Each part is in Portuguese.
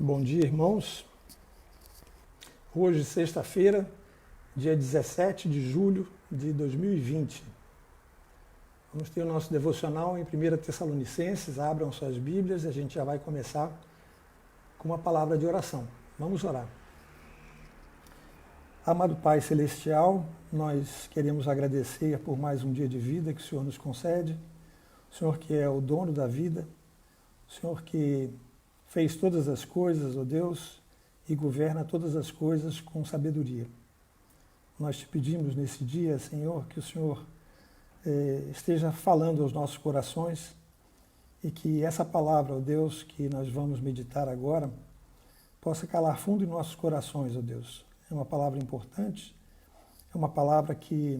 Bom dia, irmãos. Hoje, sexta-feira, dia 17 de julho de 2020. Vamos ter o nosso devocional em 1 Tessalonicenses. Abram suas Bíblias e a gente já vai começar com uma palavra de oração. Vamos orar. Amado Pai Celestial, nós queremos agradecer por mais um dia de vida que o Senhor nos concede. O Senhor que é o dono da vida, o Senhor que fez todas as coisas, ó Deus, e governa todas as coisas com sabedoria. Nós te pedimos nesse dia, Senhor, que o Senhor esteja falando aos nossos corações e que essa palavra, ó Deus, que nós vamos meditar agora, possa calar fundo em nossos corações, ó Deus. É uma palavra importante, é uma palavra que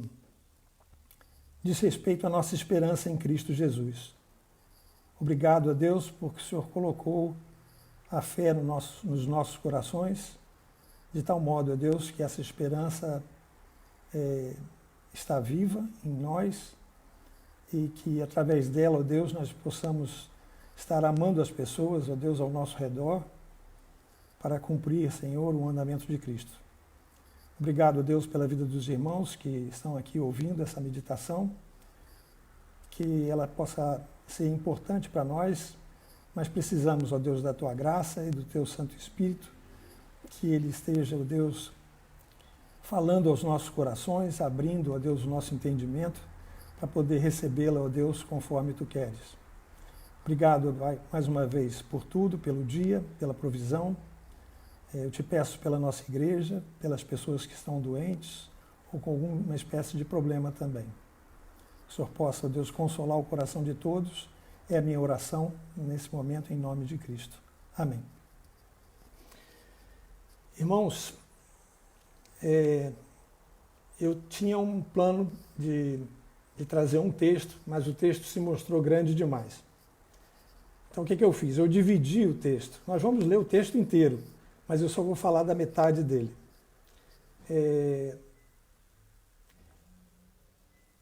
diz respeito à nossa esperança em Cristo Jesus. Obrigado a Deus porque o Senhor colocou a fé nos nossos corações, de tal modo, ó Deus, que essa esperança está viva em nós e que através dela, ó Deus, nós possamos estar amando as pessoas, ó Deus, ao nosso redor, para cumprir, Senhor, o andamento de Cristo. Obrigado, ó Deus, pela vida dos irmãos que estão aqui ouvindo essa meditação, que ela possa ser importante para nós, mas precisamos, ó Deus, da Tua graça e do Teu Santo Espírito, que Ele esteja, ó Deus, falando aos nossos corações, abrindo, ó Deus, o nosso entendimento, para poder recebê-la, ó Deus, conforme Tu queres. Obrigado, Pai, mais uma vez, por tudo, pelo dia, pela provisão. Eu te peço pela nossa igreja, pelas pessoas que estão doentes ou com alguma espécie de problema também. Que o Senhor possa, ó Deus, consolar o coração de todos. É a minha oração nesse momento, em nome de Cristo. Amém. Irmãos, eu tinha um plano de trazer um texto, mas o texto se mostrou grande demais. Então, o que eu fiz? Eu dividi o texto. Nós vamos ler o texto inteiro, mas eu só vou falar da metade dele.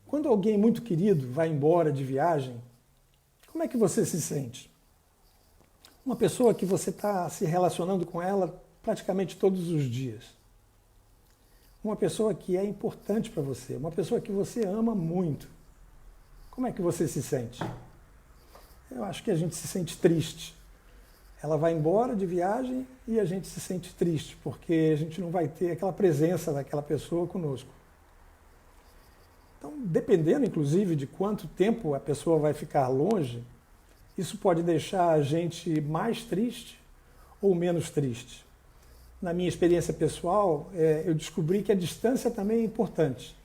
Quando alguém muito querido vai embora de viagem, como é que você se sente? Uma pessoa que você está se relacionando com ela praticamente todos os dias. Uma pessoa que é importante para você, uma pessoa que você ama muito. Como é que você se sente? Eu acho que a gente se sente triste. Ela vai embora de viagem e a gente se sente triste, porque a gente não vai ter aquela presença daquela pessoa conosco. Então, dependendo, inclusive, de quanto tempo a pessoa vai ficar longe, isso pode deixar a gente mais triste ou menos triste. Na minha experiência pessoal, eu descobri que a distância também é importante.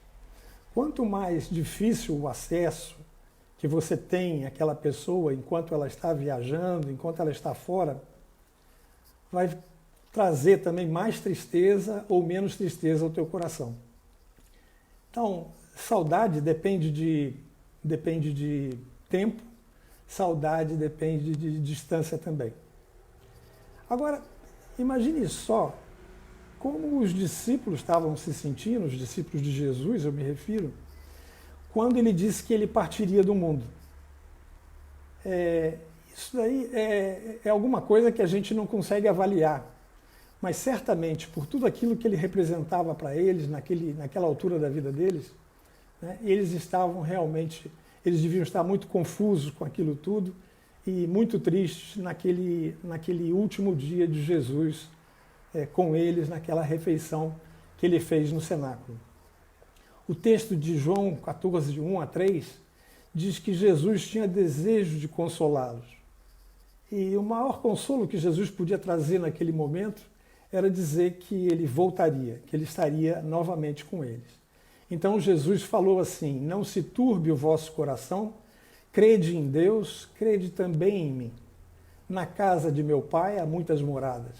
Quanto mais difícil o acesso que você tem àquela pessoa enquanto ela está viajando, enquanto ela está fora, vai trazer também mais tristeza ou menos tristeza ao teu coração. Então, saudade depende de tempo, saudade depende de distância também. Agora, imagine só como os discípulos estavam se sentindo, os discípulos de Jesus, eu me refiro, quando ele disse que ele partiria do mundo. Isso daí é alguma coisa que a gente não consegue avaliar, mas certamente, por tudo aquilo que ele representava para eles, naquela altura da vida deles, né, eles deviam estar muito confusos com aquilo tudo e muito tristes naquele último dia de Jesus com eles, naquela refeição que ele fez no cenáculo. O texto de João 14, de 1 a 3, diz que Jesus tinha desejo de consolá-los. E o maior consolo que Jesus podia trazer naquele momento era dizer que ele voltaria, que ele estaria novamente com eles. Então Jesus falou assim: não se turbe o vosso coração, crede em Deus, crede também em mim. Na casa de meu Pai há muitas moradas.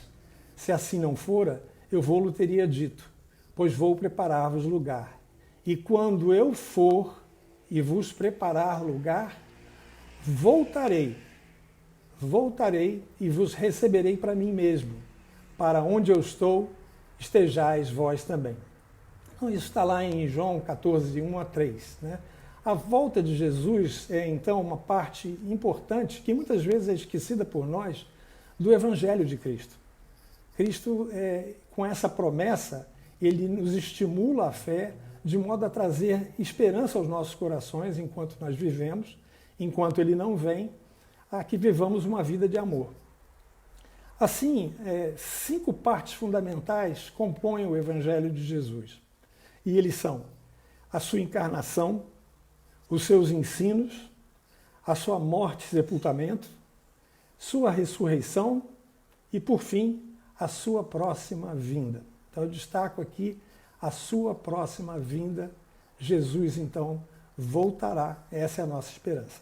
Se assim não fora, eu vou-lo teria dito, pois vou preparar-vos lugar. E quando eu for e vos preparar lugar, voltarei e vos receberei para mim mesmo, para onde eu estou, estejais vós também. Então, isso está lá em João 14, de 1 a 3. Né? A volta de Jesus é, então, uma parte importante, que muitas vezes é esquecida por nós, do Evangelho de Cristo. Cristo, com essa promessa, ele nos estimula a fé de modo a trazer esperança aos nossos corações enquanto nós vivemos, enquanto ele não vem, a que vivamos uma vida de amor. Assim, 5 partes fundamentais compõem o Evangelho de Jesus. E eles são a sua encarnação, os seus ensinos, a sua morte e sepultamento, sua ressurreição e, por fim, a sua próxima vinda. Então, eu destaco aqui a sua próxima vinda. Jesus, então, voltará. Essa é a nossa esperança.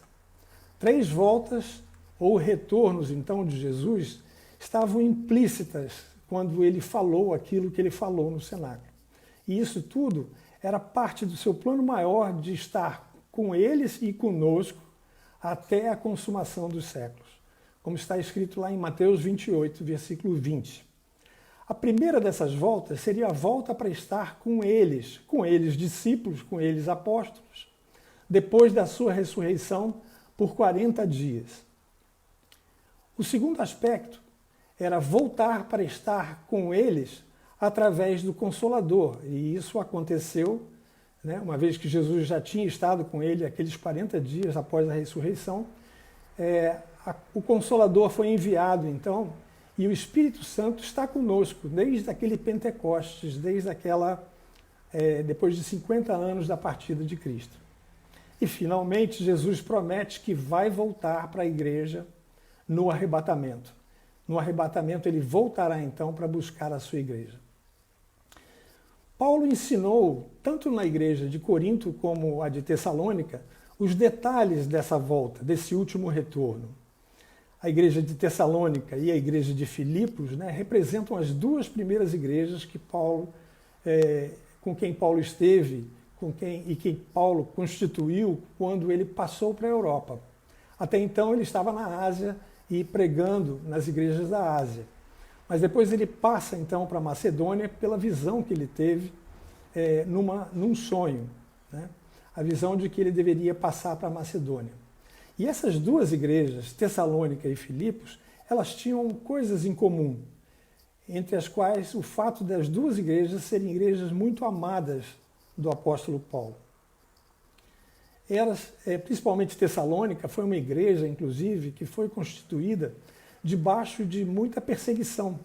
3 voltas ou retornos, então, de Jesus estavam implícitas quando ele falou aquilo que ele falou no cenáculo. E isso tudo era parte do seu plano maior de estar com eles e conosco até a consumação dos séculos, como está escrito lá em Mateus 28, versículo 20. A primeira dessas voltas seria a volta para estar com eles discípulos, com eles apóstolos, depois da sua ressurreição por 40 dias. O segundo aspecto era voltar para estar com eles através do Consolador, e isso aconteceu, uma vez que Jesus já tinha estado com ele aqueles 40 dias após a ressurreição. O Consolador foi enviado, então, e o Espírito Santo está conosco desde aquele Pentecostes, depois de 50 anos da partida de Cristo. E, finalmente, Jesus promete que vai voltar para a igreja no arrebatamento. No arrebatamento, ele voltará, então, para buscar a sua igreja. Paulo ensinou, tanto na igreja de Corinto como a de Tessalônica, os detalhes dessa volta, desse último retorno. A igreja de Tessalônica e a igreja de Filipos, representam as 2 primeiras igrejas que Paulo, com quem Paulo esteve, quem Paulo constituiu quando ele passou para a Europa. Até então ele estava na Ásia e pregando nas igrejas da Ásia. Mas depois ele passa então para a Macedônia pela visão que ele teve num sonho, a visão de que ele deveria passar para a Macedônia. E essas 2 igrejas, Tessalônica e Filipos, elas tinham coisas em comum, entre as quais o fato das 2 igrejas serem igrejas muito amadas do apóstolo Paulo. Principalmente Tessalônica, foi uma igreja, inclusive, que foi constituída debaixo de muita perseguição.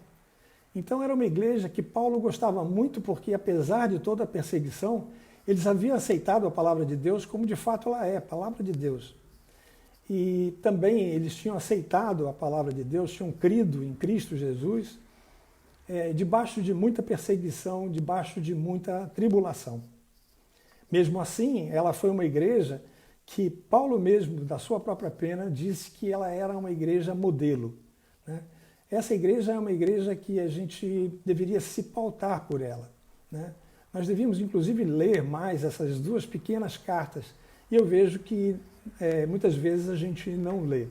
Então era uma igreja que Paulo gostava muito porque, apesar de toda a perseguição, eles haviam aceitado a palavra de Deus como de fato ela é, a palavra de Deus. E também eles tinham aceitado a palavra de Deus, tinham crido em Cristo Jesus, debaixo de muita perseguição, debaixo de muita tribulação. Mesmo assim, ela foi uma igreja que Paulo mesmo, da sua própria pena, disse que ela era uma igreja modelo. Essa igreja é uma igreja que a gente deveria se pautar por ela. Nós devíamos, inclusive, ler mais essas 2 pequenas cartas, e eu vejo que muitas vezes a gente não lê.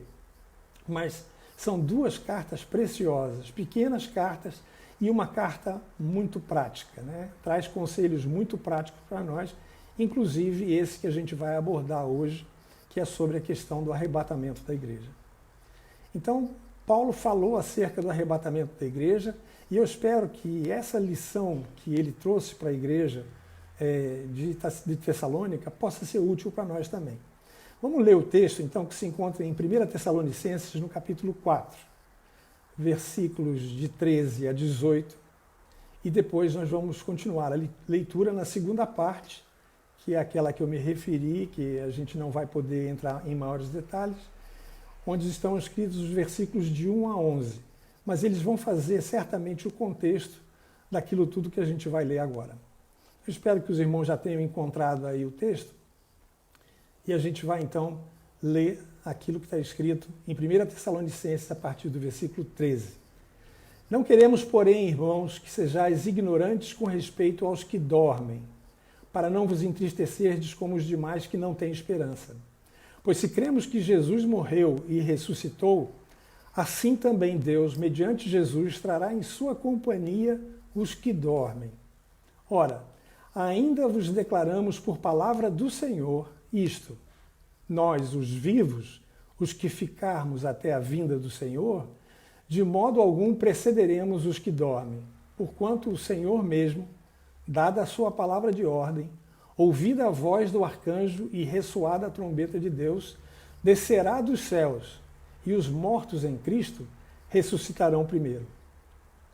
Mas são 2 cartas preciosas, pequenas cartas, e uma carta muito prática. Traz conselhos muito práticos para nós, inclusive esse que a gente vai abordar hoje, que é sobre a questão do arrebatamento da igreja. Então, Paulo falou acerca do arrebatamento da igreja, e eu espero que essa lição que ele trouxe para a igreja de Tessalônica possa ser útil para nós também. Vamos ler o texto, então, que se encontra em 1 Tessalonicenses, no capítulo 4, versículos de 13 a 18, e depois nós vamos continuar a leitura na segunda parte, que é aquela que eu me referi, que a gente não vai poder entrar em maiores detalhes, onde estão escritos os versículos de 1 a 11. Mas eles vão fazer certamente o contexto daquilo tudo que a gente vai ler agora. Eu espero que os irmãos já tenham encontrado aí o texto, e a gente vai então ler aquilo que está escrito em 1 Tessalonicenses, a partir do versículo 13. Não queremos, porém, irmãos, que sejais ignorantes com respeito aos que dormem, para não vos entristecerdes como os demais que não têm esperança. Pois se cremos que Jesus morreu e ressuscitou, assim também Deus, mediante Jesus, trará em sua companhia os que dormem. Ora, ainda vos declaramos por palavra do Senhor isto: nós, os vivos, os que ficarmos até a vinda do Senhor, De modo algum precederemos os que dormem, porquanto o Senhor mesmo, dada a sua palavra de ordem, ouvida a voz do arcanjo e ressoada a trombeta de Deus, descerá dos céus, e os mortos em Cristo ressuscitarão primeiro.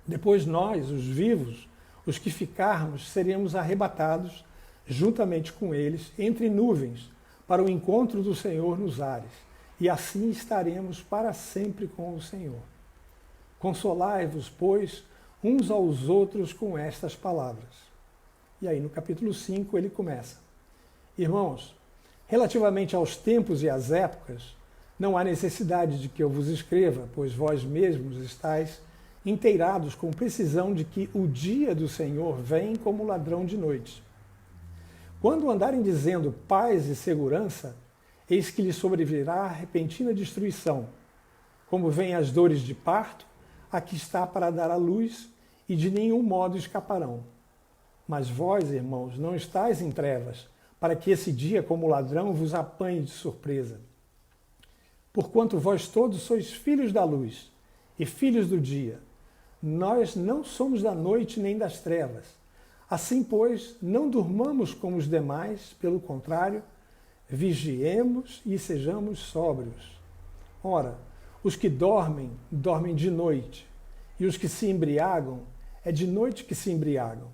Depois nós, os vivos, os que ficarmos, seremos arrebatados, juntamente com eles, entre nuvens, para o encontro do Senhor nos ares, e assim estaremos para sempre com o Senhor. Consolai-vos, pois, uns aos outros com estas palavras. E aí no capítulo 5 ele começa. Irmãos, relativamente aos tempos e às épocas, não há necessidade de que eu vos escreva, pois vós mesmos estáis inteirados com precisão de que o dia do Senhor vem como ladrão de noite. Quando andarem dizendo paz e segurança, eis que lhes sobrevirá repentina destruição, como vêm as dores de parto, aqui está para dar à luz, e de nenhum modo escaparão. Mas vós, irmãos, não estáis em trevas, para que esse dia, como ladrão, vos apanhe de surpresa. Porquanto vós todos sois filhos da luz e filhos do dia. Nós não somos da noite nem das trevas. Assim, pois, não durmamos como os demais, pelo contrário, vigiemos e sejamos sóbrios. Ora, os que dormem, dormem de noite, e os que se embriagam, é de noite que se embriagam.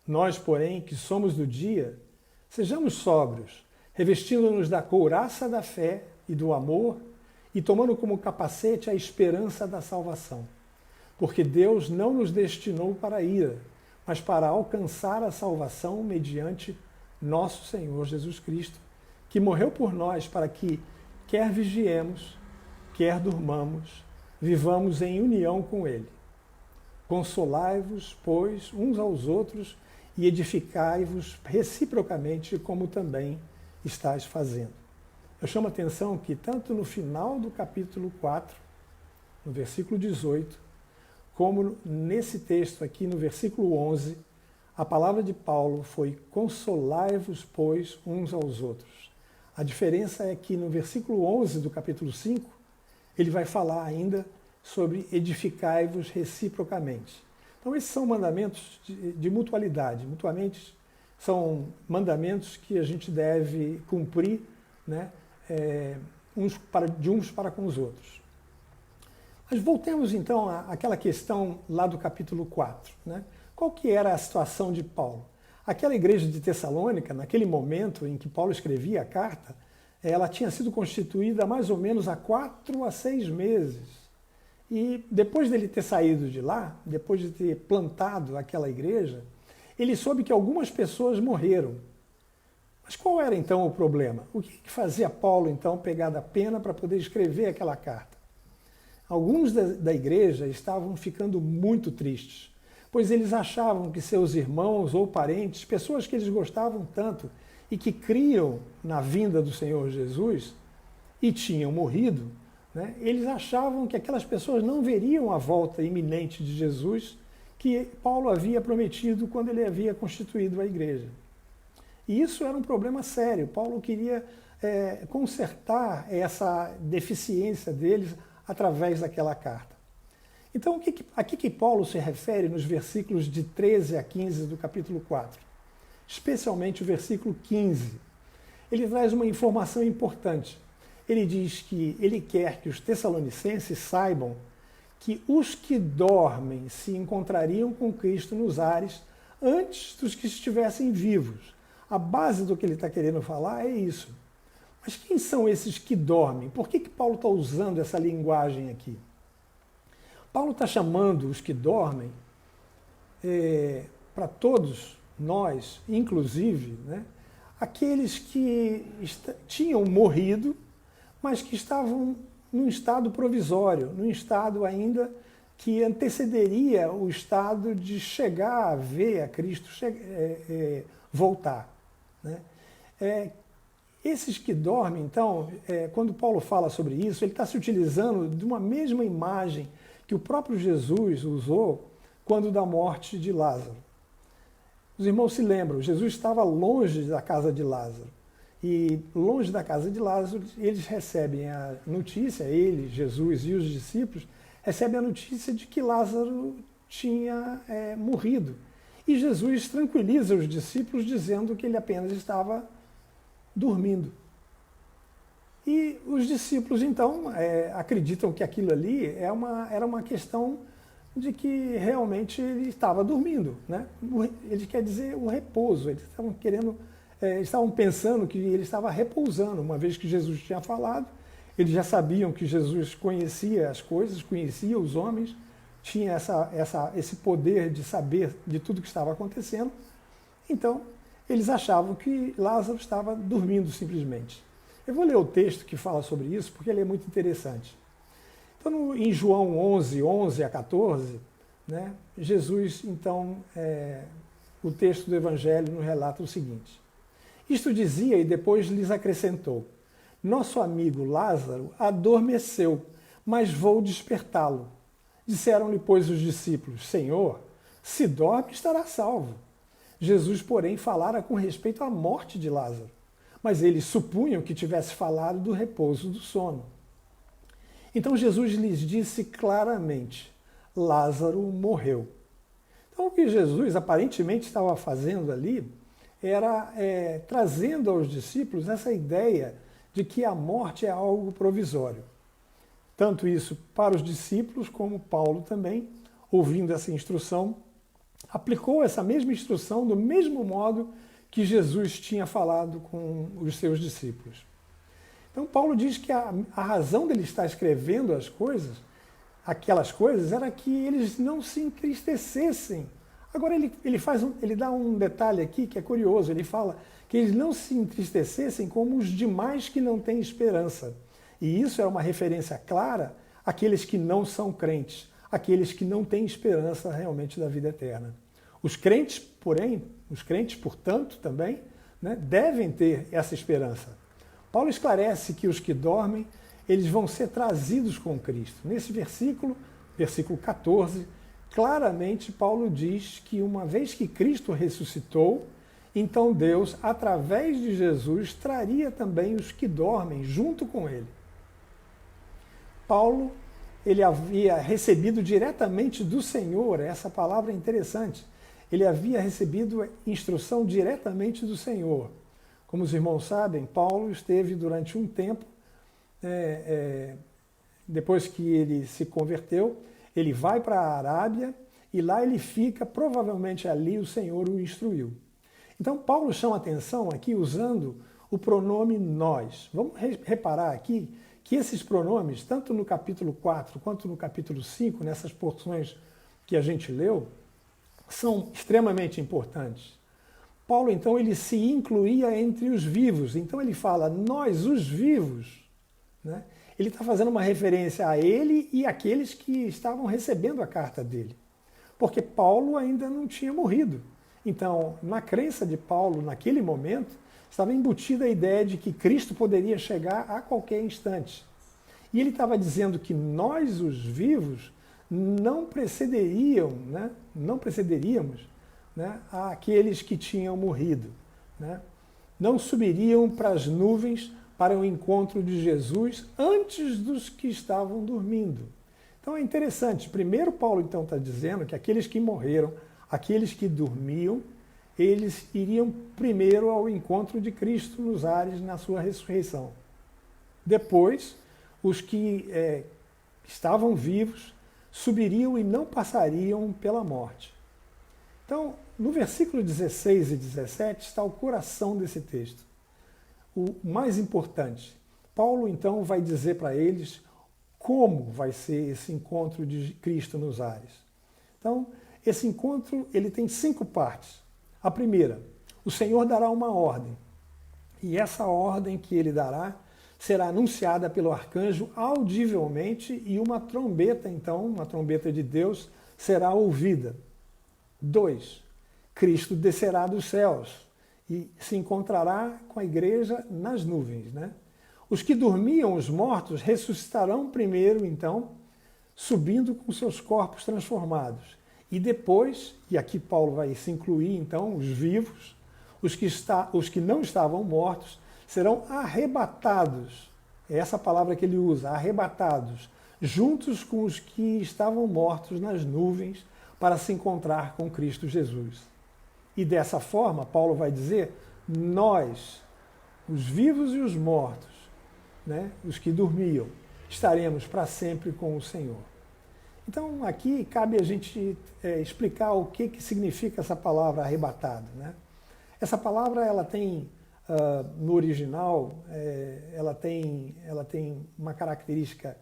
Nós, porém, que somos do dia, sejamos sóbrios, revestindo-nos da couraça da fé e do amor, e tomando como capacete a esperança da salvação. Porque Deus não nos destinou para a ira, mas para alcançar a salvação mediante nosso Senhor Jesus Cristo, que morreu por nós para que, quer vigiemos, quer durmamos, vivamos em união com Ele. Consolai-vos, pois, uns aos outros e edificai-vos reciprocamente, como também estáis fazendo. Eu chamo a atenção que tanto no final do capítulo 4, no versículo 18, como nesse texto aqui no versículo 11, a palavra de Paulo foi consolai-vos, pois, uns aos outros. A diferença é que no versículo 11 do capítulo 5, ele vai falar ainda sobre edificai-vos reciprocamente. Então esses são mandamentos de mutualidade. Mutuamente são mandamentos que a gente deve cumprir, né, de uns para com os outros. Mas voltemos então àquela questão lá do capítulo 4. Né? Qual que era a situação de Paulo? Aquela igreja de Tessalônica, naquele momento em que Paulo escrevia a carta, ela tinha sido constituída mais ou menos há 4 a 6 meses. E depois dele ter saído de lá, depois de ter plantado aquela igreja, ele soube que algumas pessoas morreram. Mas qual era então o problema? O que fazia Paulo então pegar da pena para poder escrever aquela carta? Alguns da igreja estavam ficando muito tristes, pois eles achavam que seus irmãos ou parentes, pessoas que eles gostavam tanto e que criam na vinda do Senhor Jesus e tinham morrido, né, eles achavam que aquelas pessoas não veriam a volta iminente de Jesus que Paulo havia prometido quando ele havia constituído a igreja. E isso era um problema sério. Paulo queria consertar essa deficiência deles através daquela carta. Então, a que Paulo se refere nos versículos de 13 a 15 do capítulo 4? Especialmente o versículo 15. Ele traz uma informação importante. Ele diz que ele quer que os tessalonicenses saibam que os que dormem se encontrariam com Cristo nos ares antes dos que estivessem vivos. A base do que ele está querendo falar é isso. Mas quem são esses que dormem? Por que Paulo está usando essa linguagem aqui? Paulo está chamando os que dormem, para todos nós, inclusive, né, aqueles que tinham morrido, mas que estavam num estado provisório, num estado ainda que antecederia o estado de chegar a ver a Cristo voltar. Né? Esses que dormem, então, quando Paulo fala sobre isso, ele está se utilizando de uma mesma imagem que o próprio Jesus usou quando da morte de Lázaro. Os irmãos se lembram, Jesus estava longe da casa de Lázaro. E longe da casa de Lázaro, eles recebem a notícia, ele, Jesus e os discípulos, recebe a notícia de que Lázaro tinha morrido. E Jesus tranquiliza os discípulos dizendo que ele apenas estava dormindo. E os discípulos, então, acreditam que aquilo ali era uma questão de que realmente ele estava dormindo, né? Ele quer dizer o repouso. Eles estavam pensando que ele estava repousando, uma vez que Jesus tinha falado. Eles já sabiam que Jesus conhecia as coisas, conhecia os homens, tinha esse poder de saber de tudo que estava acontecendo. Então, eles achavam que Lázaro estava dormindo simplesmente. Eu vou ler o texto que fala sobre isso, porque ele é muito interessante. Então, em João 11, 11 a 14, né, Jesus, então, o texto do Evangelho nos relata o seguinte. Isto dizia e depois lhes acrescentou. Nosso amigo Lázaro adormeceu, mas vou despertá-lo. Disseram-lhe, pois, os discípulos, Senhor, se dorme, estará salvo. Jesus, porém, falara com respeito à morte de Lázaro, mas eles supunham que tivesse falado do repouso do sono. Então Jesus lhes disse claramente, Lázaro morreu. Então o que Jesus aparentemente estava fazendo ali era trazendo aos discípulos essa ideia de que a morte é algo provisório. Tanto isso para os discípulos, como Paulo também, ouvindo essa instrução, aplicou essa mesma instrução do mesmo modo que Jesus tinha falado com os seus discípulos. Então Paulo diz que a razão dele estar escrevendo aquelas coisas, era que eles não se entristecessem. Agora ele dá um detalhe aqui que é curioso, ele fala que eles não se entristecessem como os demais que não têm esperança. E isso é uma referência clara àqueles que não são crentes, àqueles que não têm esperança realmente da vida eterna. Os crentes, portanto, também, né, devem ter essa esperança. Paulo esclarece que os que dormem, eles vão ser trazidos com Cristo. Nesse versículo 14, claramente Paulo diz que uma vez que Cristo ressuscitou, então Deus, através de Jesus, traria também os que dormem junto com ele. Paulo, ele havia recebido diretamente do Senhor, essa palavra é interessante, ele havia recebido instrução diretamente do Senhor. Como os irmãos sabem, Paulo esteve durante um tempo, depois que ele se converteu, ele vai para a Arábia e lá ele fica, provavelmente ali o Senhor o instruiu. Então Paulo chama atenção aqui usando o pronome nós. Vamos reparar aqui que esses pronomes, tanto no capítulo 4 quanto no capítulo 5, nessas porções que a gente leu, são extremamente importantes. Paulo, então, ele se incluía entre os vivos. Então ele fala, nós, os vivos. Né? Ele está fazendo uma referência a ele e àqueles que estavam recebendo a carta dele. Porque Paulo ainda não tinha morrido. Então, na crença de Paulo, naquele momento, estava embutida a ideia de que Cristo poderia chegar a qualquer instante. E ele estava dizendo que nós, os vivos, não precederíamos, né, àqueles que tinham morrido. Né? Não subiriam para as nuvens para o encontro de Jesus antes dos que estavam dormindo. Então é interessante. Primeiro Paulo então está dizendo que aqueles que morreram, aqueles que dormiam, eles iriam primeiro ao encontro de Cristo nos ares na sua ressurreição. Depois, os que estavam vivos subiriam e não passariam pela morte. Então, no versículo 16 e 17 está o coração desse texto. O mais importante, Paulo então vai dizer para eles como vai ser esse encontro de Cristo nos ares. Então, esse encontro ele tem 5 partes. A primeira, o Senhor dará uma ordem. E essa ordem que ele dará será anunciada pelo arcanjo audivelmente e uma trombeta, então, uma trombeta de Deus, será ouvida. 2. Cristo descerá dos céus e se encontrará com a igreja nas nuvens. Né? Os que dormiam, os mortos, ressuscitarão primeiro, então, subindo com seus corpos transformados. E depois, e aqui Paulo vai se incluir, então, os vivos, os que não estavam mortos, serão arrebatados. É essa palavra que ele usa, arrebatados, juntos com os que estavam mortos nas nuvens para se encontrar com Cristo Jesus. E dessa forma, Paulo vai dizer, nós, os vivos e os mortos, né, os que dormiam, estaremos para sempre com o Senhor. Então, aqui cabe a gente explicar o que significa essa palavra arrebatado, né? Essa palavra, ela tem, no original, ela tem uma característica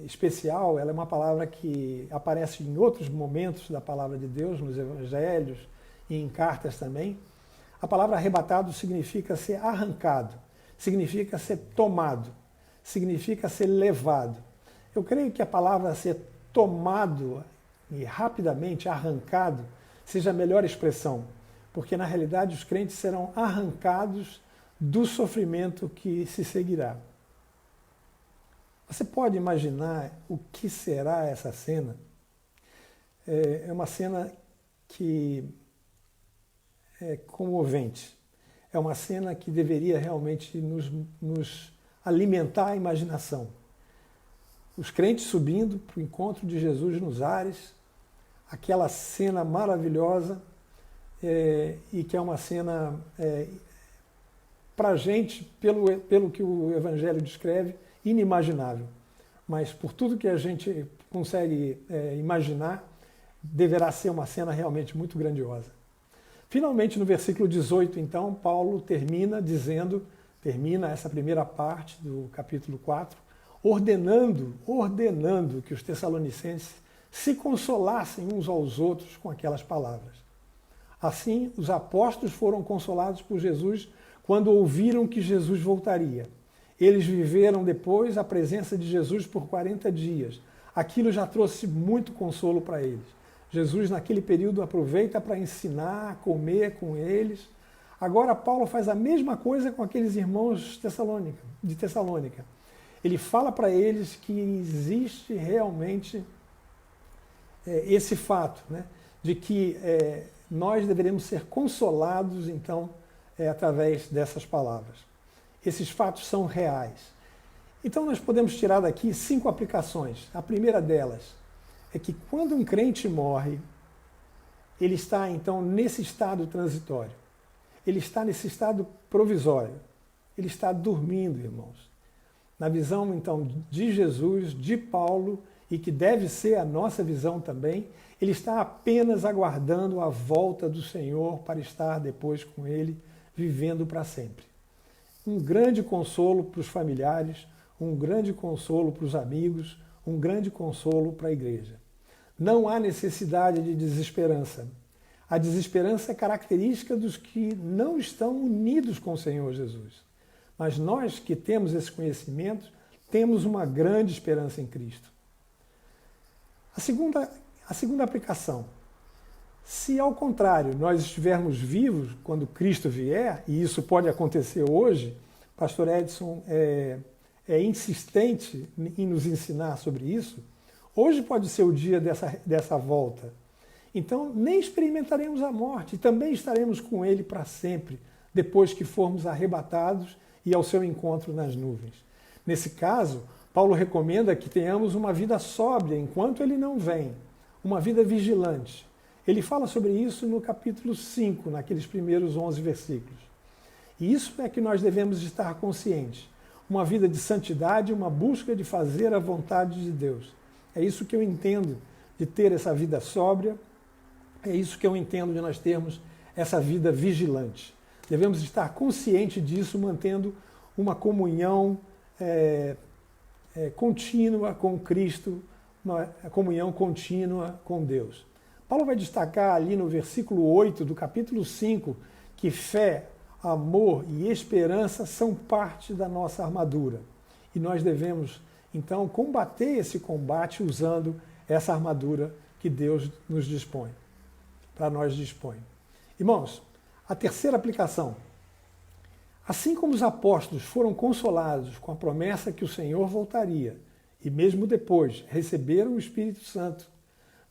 especial. Ela é uma palavra que aparece em outros momentos da palavra de Deus, nos evangelhos e em cartas também. A palavra arrebatado significa ser arrancado, significa ser tomado, significa ser levado. Eu creio que a palavra ser tomado e rapidamente arrancado seja a melhor expressão, porque na realidade os crentes serão arrancados do sofrimento que se seguirá. Você pode imaginar o que será essa cena? É uma cena que é comovente. É uma cena que deveria realmente nos alimentar a imaginação. Os crentes subindo para o encontro de Jesus nos ares, aquela cena maravilhosa, e que é uma cena, para a gente, pelo que o Evangelho descreve, inimaginável. Mas por tudo que a gente consegue imaginar, deverá ser uma cena realmente muito grandiosa. Finalmente, no versículo 18, então, Paulo termina essa primeira parte do capítulo 4, ordenando que os tessalonicenses se consolassem uns aos outros com aquelas palavras. Assim, os apóstolos foram consolados por Jesus quando ouviram que Jesus voltaria. Eles viveram depois a presença de Jesus por 40 dias. Aquilo já trouxe muito consolo para eles. Jesus, naquele período, aproveita para ensinar, comer com eles. Agora, Paulo faz a mesma coisa com aqueles irmãos de Tessalônica. Ele fala para eles que existe realmente esse fato, né, de que nós deveremos ser consolados, então, através dessas palavras. Esses fatos são reais. Então, nós podemos tirar daqui 5 aplicações. A primeira delas é que quando um crente morre, ele está, então, nesse estado transitório. Ele está nesse estado provisório. Ele está dormindo, irmãos. Na visão, então, de Jesus, de Paulo, e que deve ser a nossa visão também, ele está apenas aguardando a volta do Senhor para estar depois com ele, vivendo para sempre. Um grande consolo para os familiares, um grande consolo para os amigos, um grande consolo para a igreja. Não há necessidade de desesperança. A desesperança é característica dos que não estão unidos com o Senhor Jesus. Mas nós que temos esse conhecimento, temos uma grande esperança em Cristo. A segunda aplicação. Se, ao contrário, nós estivermos vivos quando Cristo vier, e isso pode acontecer hoje, pastor Edson é insistente em nos ensinar sobre isso, hoje pode ser o dia dessa volta. Então, nem experimentaremos a morte, e também estaremos com Ele para sempre, depois que formos arrebatados e ao seu encontro nas nuvens. Nesse caso, Paulo recomenda que tenhamos uma vida sóbria enquanto Ele não vem, uma vida vigilante. Ele fala sobre isso no capítulo 5, naqueles primeiros 11 versículos. E isso é que nós devemos estar conscientes. Uma vida de santidade, uma busca de fazer a vontade de Deus. É isso que eu entendo de ter essa vida sóbria, é isso que eu entendo de nós termos essa vida vigilante. Devemos estar conscientes disso, mantendo uma comunhão contínua com Cristo, uma comunhão contínua com Deus. Paulo vai destacar ali no versículo 8 do capítulo 5 que fé, amor e esperança são parte da nossa armadura. E nós devemos, então, combater esse combate usando essa armadura que Deus nos dispõe, para nós dispõe. Irmãos, a terceira aplicação. Assim como os apóstolos foram consolados com a promessa que o Senhor voltaria, e mesmo depois receberam o Espírito Santo,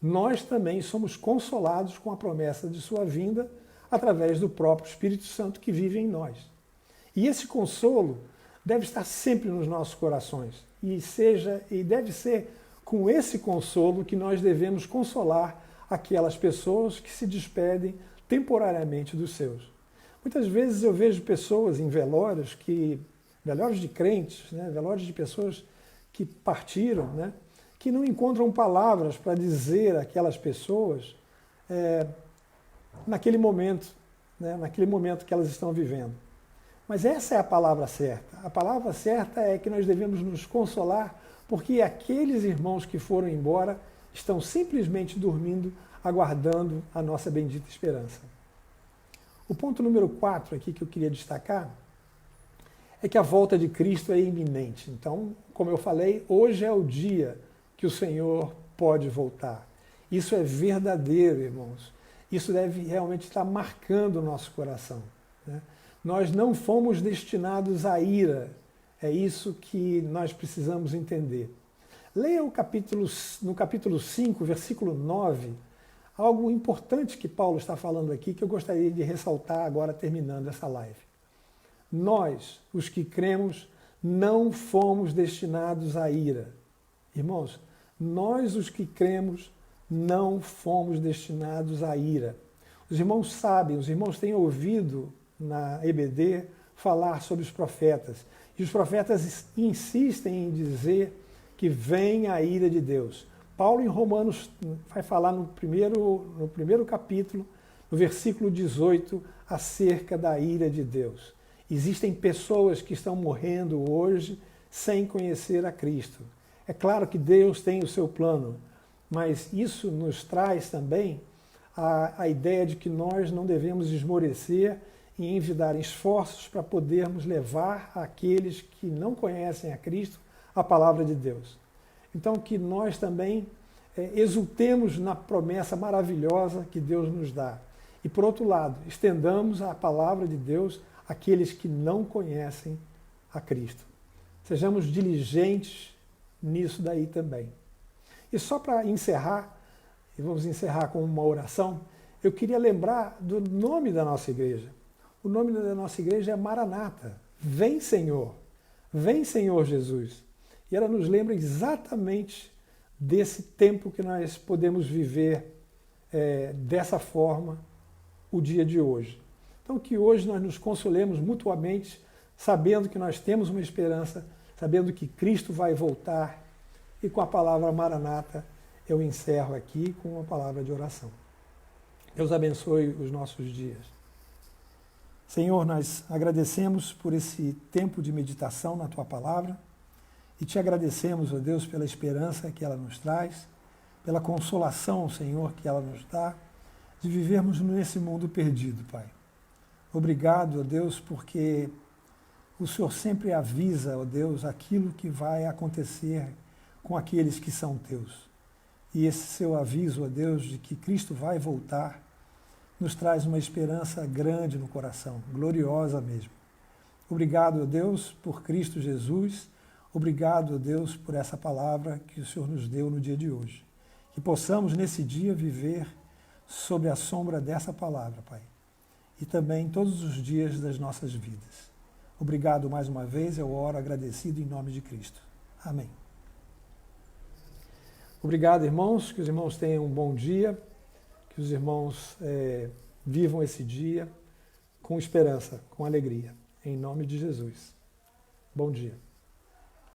nós também somos consolados com a promessa de sua vinda através do próprio Espírito Santo que vive em nós. E esse consolo deve estar sempre nos nossos corações e deve ser com esse consolo que nós devemos consolar aquelas pessoas que se despedem temporariamente dos seus. Muitas vezes eu vejo pessoas em velórios de crentes, né, velórios de pessoas que partiram, né, que não encontram palavras para dizer àquelas pessoas naquele momento, né, naquele momento que elas estão vivendo. Mas essa é a palavra certa. A palavra certa é que nós devemos nos consolar porque aqueles irmãos que foram embora estão simplesmente dormindo, aguardando a nossa bendita esperança. O ponto número 4 aqui que eu queria destacar é que a volta de Cristo é iminente. Então, como eu falei, hoje é o dia que o Senhor pode voltar. Isso é verdadeiro, irmãos. Isso deve realmente estar marcando o nosso coração, né? Nós não fomos destinados à ira. É isso que nós precisamos entender. Leia no capítulo 5, versículo 9, algo importante que Paulo está falando aqui, que eu gostaria de ressaltar agora, terminando essa live. Nós, os que cremos, não fomos destinados à ira. Irmãos, nós, os que cremos, não fomos destinados à ira. Os irmãos sabem, os irmãos têm ouvido na EBD falar sobre os profetas. E os profetas insistem em dizer que vem a ira de Deus. Paulo, em Romanos, vai falar no primeiro capítulo, no versículo 18, acerca da ira de Deus. Existem pessoas que estão morrendo hoje sem conhecer a Cristo. É claro que Deus tem o seu plano, mas isso nos traz também a ideia de que nós não devemos esmorecer e envidar esforços para podermos levar àqueles que não conhecem a Cristo a palavra de Deus. Então, que nós também exultemos na promessa maravilhosa que Deus nos dá. E, por outro lado, estendamos a palavra de Deus àqueles que não conhecem a Cristo. Sejamos diligentes nisso daí também. E só para encerrar, e vamos encerrar com uma oração, eu queria lembrar do nome da nossa igreja. O nome da nossa igreja é Maranata. Vem, Senhor. Vem, Senhor Jesus. E ela nos lembra exatamente desse tempo que nós podemos viver dessa forma o dia de hoje. Então, que hoje nós nos consolemos mutuamente, sabendo que nós temos uma esperança, sabendo que Cristo vai voltar. E com a palavra Maranata, eu encerro aqui com uma palavra de oração. Deus abençoe os nossos dias. Senhor, nós agradecemos por esse tempo de meditação na Tua Palavra e te agradecemos, ó Deus, pela esperança que ela nos traz, pela consolação, Senhor, que ela nos dá de vivermos nesse mundo perdido, Pai. Obrigado, ó Deus, porque o Senhor sempre avisa, ó Deus, aquilo que vai acontecer com aqueles que são Teus. E esse seu aviso, ó Deus, de que Cristo vai voltar, nos traz uma esperança grande no coração, gloriosa mesmo. Obrigado, ó Deus, por Cristo Jesus. Obrigado, ó Deus, por essa palavra que o Senhor nos deu no dia de hoje. Que possamos, nesse dia, viver sob a sombra dessa palavra, Pai. E também todos os dias das nossas vidas. Obrigado mais uma vez, eu oro agradecido em nome de Cristo. Amém. Obrigado, irmãos, que os irmãos tenham um bom dia, que os irmãos vivam esse dia com esperança, com alegria. Em nome de Jesus. Bom dia.